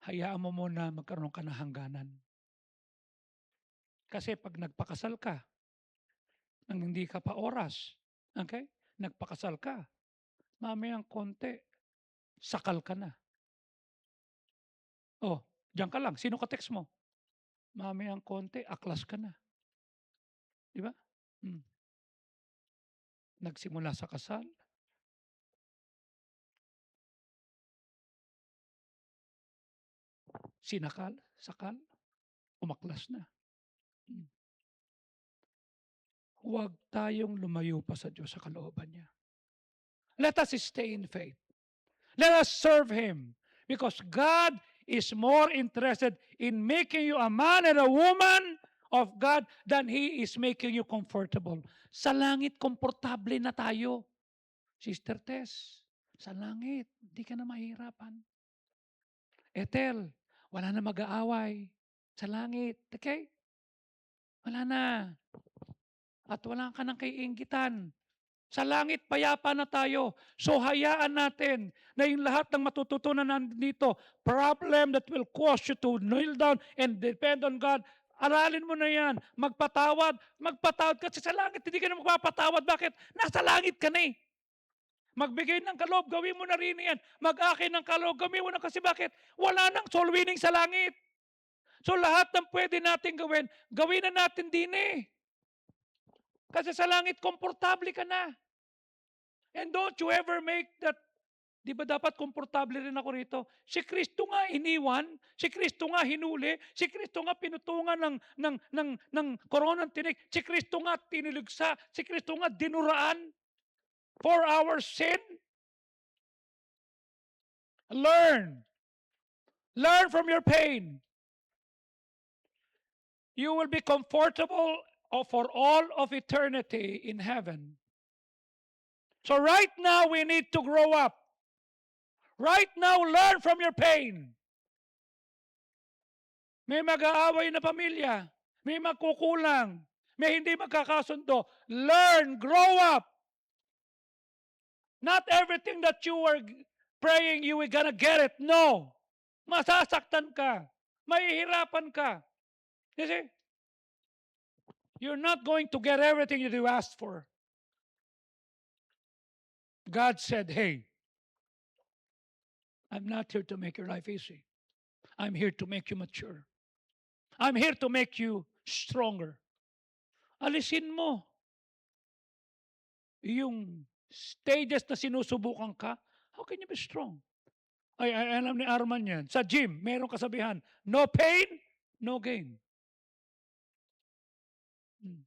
Hayaan mo muna magkaroon ka ng hangganan. Kasi 'pag nagpakasal ka nang hindi ka pa oras, okay? Nagpakasal ka, mamayang konti, sakal ka na. Oh, diyan ka lang, sino ka-text mo? Mamayang konti, aklas ka na, 'di ba? Hmm. Nagsimula sa kasal, sinakal, sakal, umaklas na. Hmm. Huwag tayong lumayo pa sa Diyos sa kalooban niya. Let us stay in faith. Let us serve Him because God is more interested in making you a man and a woman of God than He is making you comfortable. Sa langit, komportable na tayo. Sister Tess, sa langit, hindi ka na mahirapan. Ethel, wala na mag-aaway. Sa langit, okay? Wala na. At wala ka nang kaiinggitan. Sa langit, payapa na tayo. So hayaan natin na yung lahat ng matututunan nandito, problem that will cause you to kneel down and depend on God, aralin mo na yan. Magpatawad. Magpatawad kasi sa langit, hindi ka na magpapatawad. Bakit? Nasa langit ka na eh. Magbigay ng kaloob, gawin mo na rin yan. Mag-akin ng kaloob, gawin mo na kasi bakit? Wala nang soul winning sa langit. So lahat ng pwede natin gawin, gawin na natin din eh. Kasi sa langit, komportable ka na. And don't you ever make that, di ba dapat komportable rin ako rito? Si Kristo nga iniwan, si Kristo nga hinuli, si Kristo nga pinutungan ng koronang tinik, si Kristo nga tiniligsa, si Kristo nga dinuraan for our sin. Learn. Learn from your pain. You will be comfortable for all of eternity in heaven. So right now, we need to grow up. Right now, learn from your pain. May mag-aaway na pamilya. May magkukulang. May hindi magkakasundo. Learn, grow up. Not everything that you are praying, you are gonna get it. No. Masasaktan ka. Mahihirapan ka. You see? You're not going to get everything that you asked for. God said, hey, I'm not here to make your life easy. I'm here to make you mature. I'm here to make you stronger. Alisin mo yung stages na sinusubukan ka. How can you be strong? Ay, alam ni Arman yan. Sa gym, merong kasabihan, no pain, no gain. Hmm.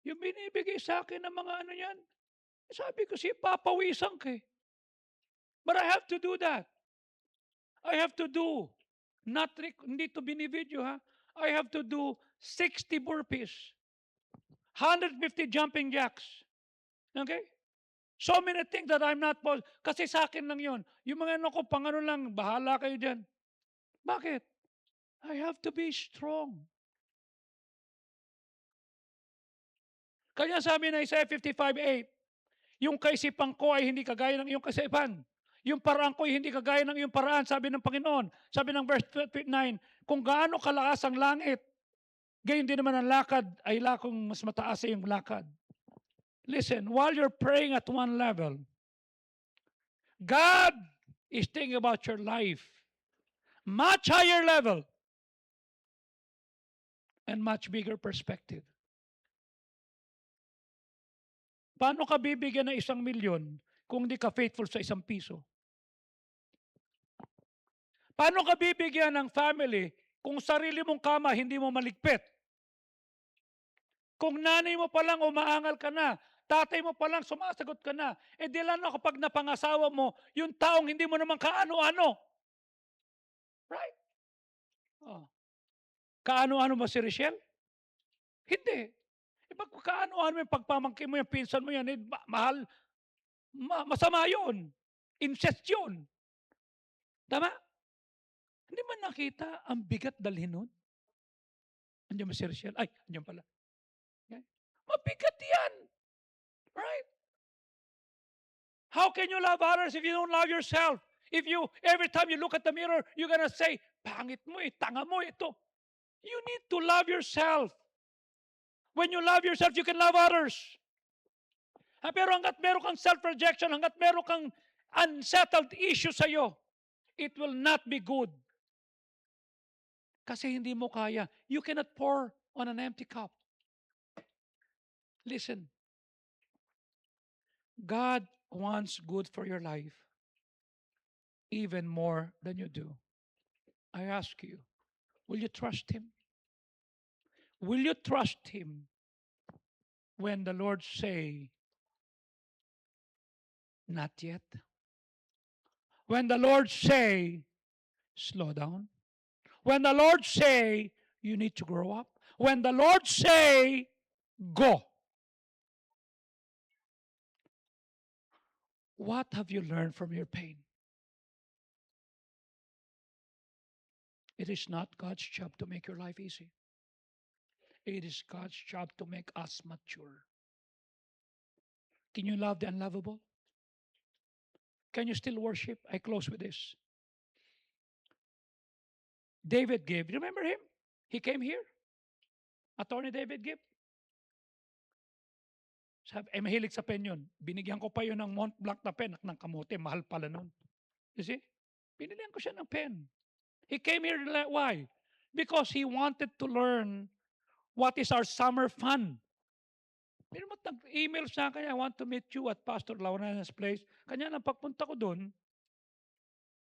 Yung binibigay sa akin ng mga ano yan, sabi ko, si papawisan ka eh. But I have to do that. I have to do, hindi to binivideo ha. I have to do 60 burpees, 150 jumping jacks. Okay? So many things that I'm not supposed, kasi sa akin lang yon. Yung mga ano ko, pang ano lang, bahala kayo dyan. Bakit? I have to be strong. Kaya sabi na Isaiah 55:8, yung kaisipan ko ay hindi kagaya ng iyong kaisipan. Yung paraan ko ay hindi kagaya ng iyong paraan, sabi ng Panginoon. Sabi ng verse 9, kung gaano kalakas ang langit, gayon din naman ang lakad ay lakong mas mataas sa iyong lakad. Listen, while you're praying at one level, God is thinking about your life. Much higher level and much bigger perspective. Paano ka bibigyan ng 1,000,000 kung di ka faithful sa 1 piso? Paano ka bibigyan ng family kung sarili mong kama hindi mo maligpit? Kung nanay mo palang umaangal ka na, tatay mo palang sumasagot ka na, eh di lalo kapag napangasawa mo, yung taong hindi mo naman kaano-ano. Right? Oh. Kaano-ano ba si Richelle? Hindi. E pag kaano-ano yung pagpamangkin mo, yung pinsan mo yan, eh, mahal, masama yun. Incest yun. Tama? Hindi man nakita ang bigat dalhin nun? Andiyan ba si Richelle? Ay, andiyan pala. Okay? Mabigat yan. Right? How can you love others if you don't love yourself? If you, every time you look at the mirror, you're gonna say, pangit mo eh, tanga mo ito. You need to love yourself. When you love yourself, you can love others. Pero hanggat meron kang self-rejection, hanggat meron kang unsettled issue sa'yo, it will not be good. Kasi hindi mo kaya. You cannot pour on an empty cup. Listen, God wants good for your life even more than you do. I ask you, will you trust Him? Will you trust Him when the Lord say, not yet? When the Lord say, slow down? When the Lord say, you need to grow up? When the Lord say, go? What have you learned from your pain? It is not God's job to make your life easy. It is God's job to make us mature. Can you love the unlovable? Can you still worship? I close with this. David Gibb, remember him? He came here. Attorney David Gibb. Sabi, mahilig sa pen yun. Binigyan ko pa yun ng Mont Blanc na pen ng kamote. Mahal pala nun. You see? Binilihan ko siya ng pen. He came here, why? Because he wanted to learn what is our summer fun. Pero mo nag-email sa akin, I want to meet you at Pastor Laurana's place. Kanya nang pagpunta ko doon,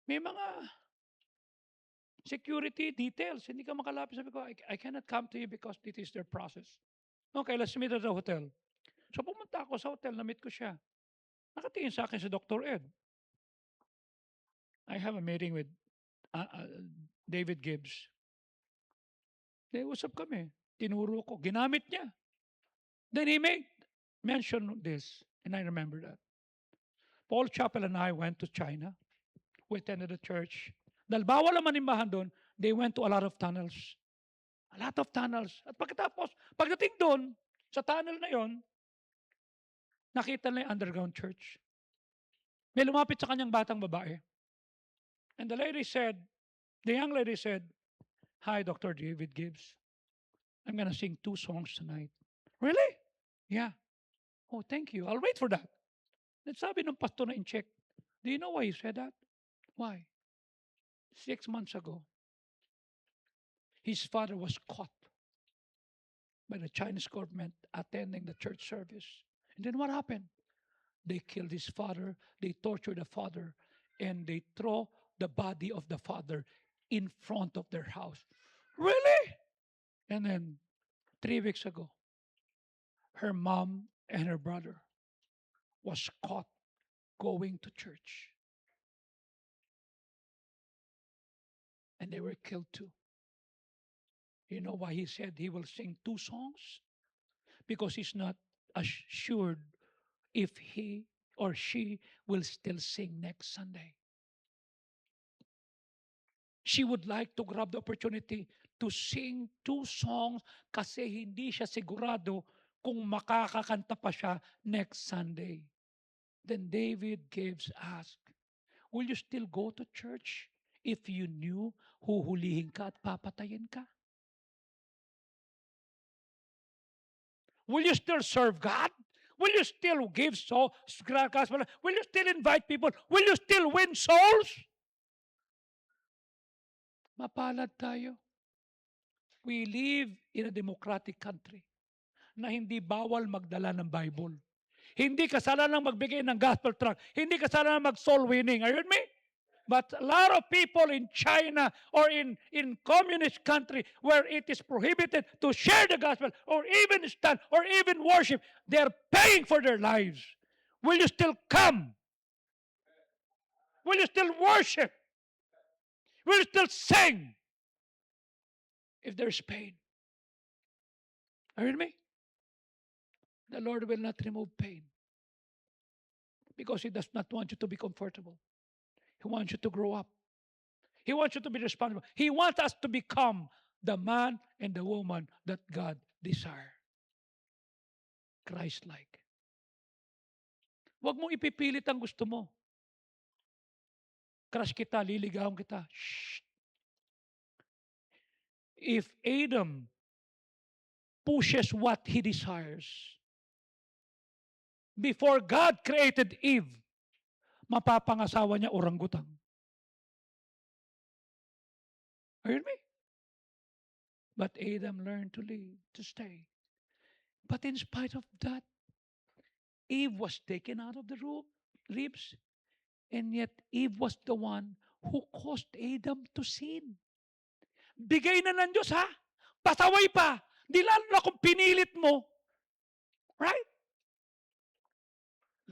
may mga security details. Hindi ka makalapit. Sabi ko, I cannot come to you because this is their process. Okay, let's meet at the hotel. So pumunta ako sa hotel, na-meet ko siya. Nakatingin sa akin si Dr. Ed. I have a meeting with David Gibbs. Usap kami. Tinuro ko. Ginamit niya. Then he made mention this, and I remember that. Paul Chappell and I went to China. We attended a church. Dahil bawal ang manimbahan doon, they went to a lot of tunnels. A lot of tunnels. At pagkatapos, pagdating doon, sa tunnel na yon, nakita nila yung underground church. May lumapit sa kanyang batang babae. And the lady said, The young lady said, "Hi, Dr. David Gibbs. I'm going to sing 2 songs tonight." Really? Yeah. Oh, thank you. I'll wait for that. Then sabi ng pastor na in-check, do you know why he said that? Why? 6 months ago, his father was caught by the Chinese government attending the church service. And then what happened? They killed his father, they tortured the father, and they throw the body of the father in front of their house. Really? And then 3 weeks ago, her mom and her brother was caught going to church, and they were killed too. You know why he said he will sing 2 songs? Because he's not assured if he or she will still sing next Sunday. She would like to grab the opportunity to sing 2 songs kasi hindi siya sigurado kung makakakanta pa siya next Sunday. Then David Gibbs asked, will you still go to church if you knew huhulihin ka at papatayin ka? Will you still serve God? Will you still give gospel? Will you still invite people? Will you still win souls? Mapalad tayo. We live in a democratic country na hindi bawal magdala ng Bible. Hindi kasalanan magbigay ng gospel tract. Hindi kasalanan mag-soul winning. Are you with me? But a lot of people in China or in communist country where it is prohibited to share the gospel or even stand or even worship, they are paying for their lives. Will you still come? Will you still worship? Will you still sing if there's pain? Are you with me? The Lord will not remove pain because He does not want you to be comfortable. He wants you to grow up. He wants you to be responsible. He wants us to become the man and the woman that God desires. Christ-like. Huwag mong ipipilit ang gusto mo. Crush kita, liligawan kita. Shh. If Adam pushes what he desires, before God created Eve, mapapangasawa niya orangutang. Are you with me? But Adam learned to live, to stay. But in spite of that, Eve was taken out of the ribs, and yet Eve was the one who caused Adam to sin. Bigay na ng Diyos, ha? Pasaway pa. Di lalo na kung pinilit mo. Right?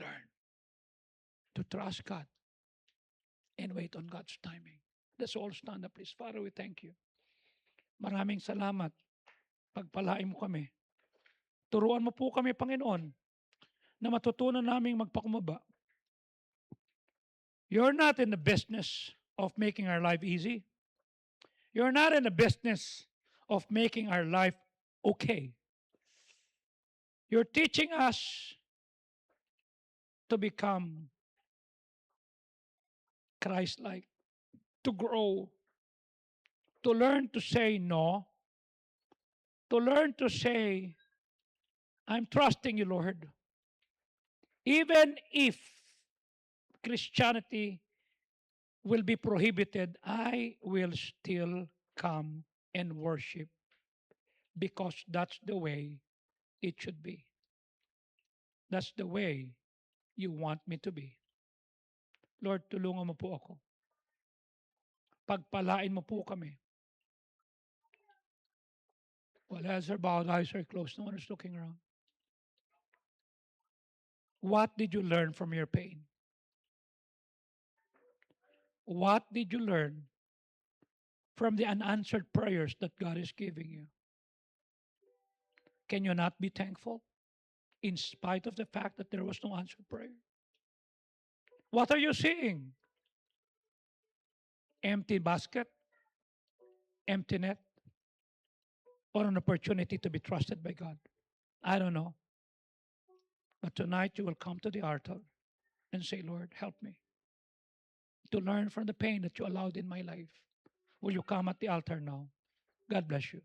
Learn to trust God and wait on God's timing. Let's all stand up, please. Father, we thank you. Maraming salamat. Pagpalain mo kami. Turuan mo po kami, Panginoon, na matutunan naming magpakumbaba. You're not in the business of making our life easy. You're not in the business of making our life okay. You're teaching us to become Christ-like, to grow, to learn to say no, to learn to say, I'm trusting you, Lord. Even if Christianity will be prohibited, I will still come and worship because that's the way it should be. That's the way you want me to be. Lord, tulungan mo po ako. Pagpalain mo po kami. Well, as our bowed eyes are closed, no one is looking around. What did you learn from your pain? What did you learn from the unanswered prayers that God is giving you? Can you not be thankful in spite of the fact that there was no answered prayer? What are you seeing? Empty basket? Empty net? Or an opportunity to be trusted by God? I don't know. But tonight you will come to the altar and say, Lord, help me to learn from the pain that you allowed in my life. will you come at the altar now? God bless you.